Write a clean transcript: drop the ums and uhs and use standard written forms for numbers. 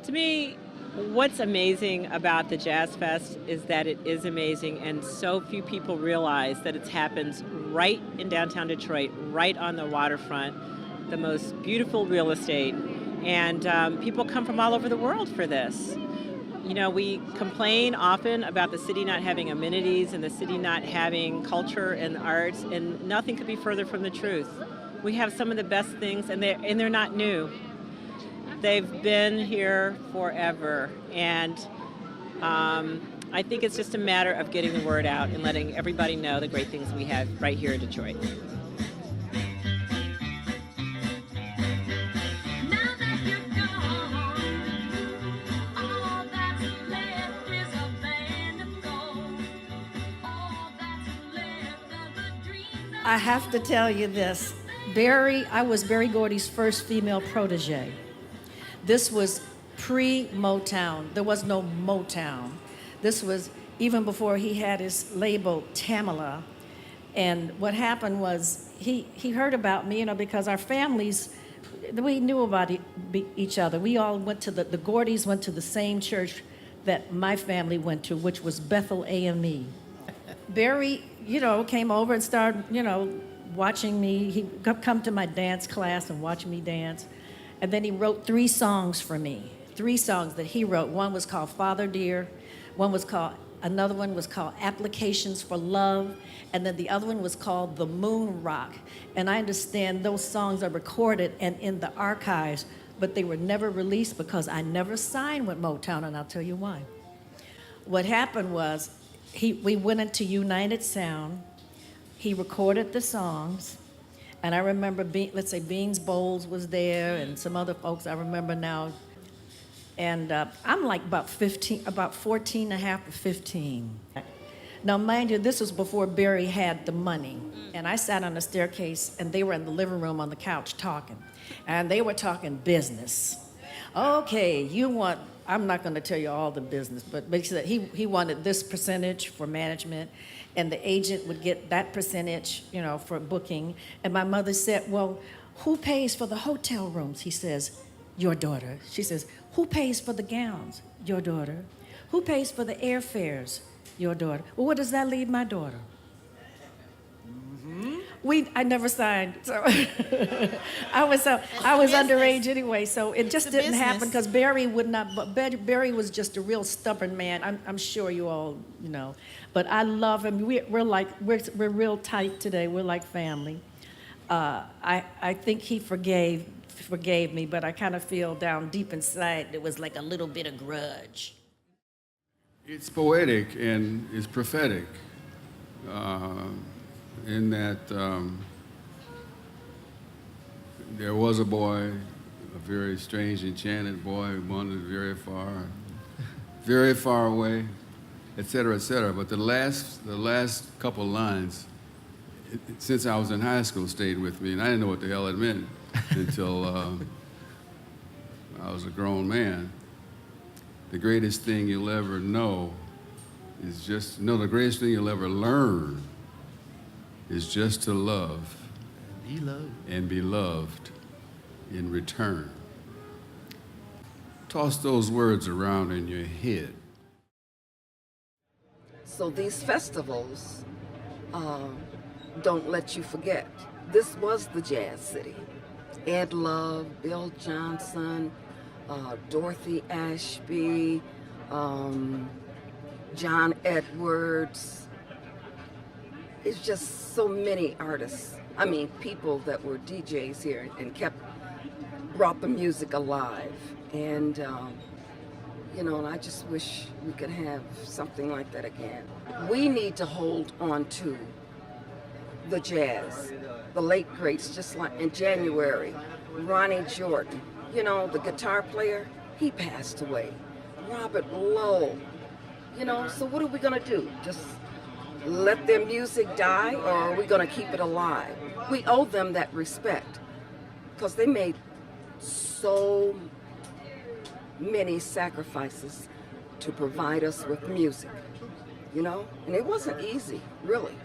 To me, what's amazing about the Jazz Fest is that it is amazing, and so few people realize that it happens right in downtown Detroit, right on the waterfront, the most beautiful real estate. And people come from all over the world for this. You know, we complain often about the city not having amenities and the city not having culture and arts, and nothing could be further from the truth. We have some of the best things, and they're not new. They've been here forever, and I think it's just a matter of getting the word out and letting everybody know the great things we have right here in Detroit. I have to tell you this. I was Berry Gordy's first female protege. This was pre-Motown. There was no Motown. This was even before he had his label, Tamala. And what happened was he heard about me, because our families, we knew about each other. We all went to the Gordys went to the same church that my family went to, which was Bethel AME. Barry, came over and started, watching me. He'd come to my dance class and watch me dance. And then he wrote 3 songs for me, 3 songs that he wrote. One was called Father Dear, another one was called Applications for Love, and then the other one was called The Moon Rock. And I understand those songs are recorded and in the archives, but they were never released because I never signed with Motown, and I'll tell you why. What happened was, we went into United Sound, he recorded the songs, and I remember, let's say Beans Bowles was there and some other folks I remember now. And I'm like about 14 and a half or 15. Now, mind you, this was before Barry had the money. And I sat on the staircase, and they were in the living room on the couch talking. And they were talking business. Okay, I'm not going to tell you all the business, but basically he wanted this percentage for management, and the agent would get that percentage, for booking. And my mother said, well, who pays for the hotel rooms? He says, your daughter. She says, who pays for the gowns? Your daughter. Who pays for the airfares? Your daughter. Well, what does that leave my daughter? I never signed, so I was underage anyway, so it just didn't happen because Barry would not. But Barry was just a real stubborn man. I'm sure you all know, but I love him. We're real tight today. We're like family. I think he forgave me, but I kind of feel down deep inside there was like a little bit of grudge. It's poetic and it's prophetic. In that there was a boy, a very strange, enchanted boy who wandered very far away, et cetera, et cetera. But the last couple lines, since I was in high school, stayed with me, and I didn't know what the hell it meant until I was a grown man. The greatest thing you'll ever know is the greatest thing you'll ever learn is just to love and be loved in return. Toss those words around in your head. So these festivals don't let you forget. This was the Jazz City. Ed Love, Bill Johnson, Dorothy Ashby, John Edwards. It's just so many artists. I mean, people that were DJs here and brought the music alive. And, and I just wish we could have something like that again. We need to hold on to the jazz, the late greats, just like in January, Ronnie Jordan, the guitar player, he passed away. Robert Lowe, so what are we gonna do? Just let their music die, or are we going to keep it alive? We owe them that respect because they made so many sacrifices to provide us with music, and it wasn't easy, really.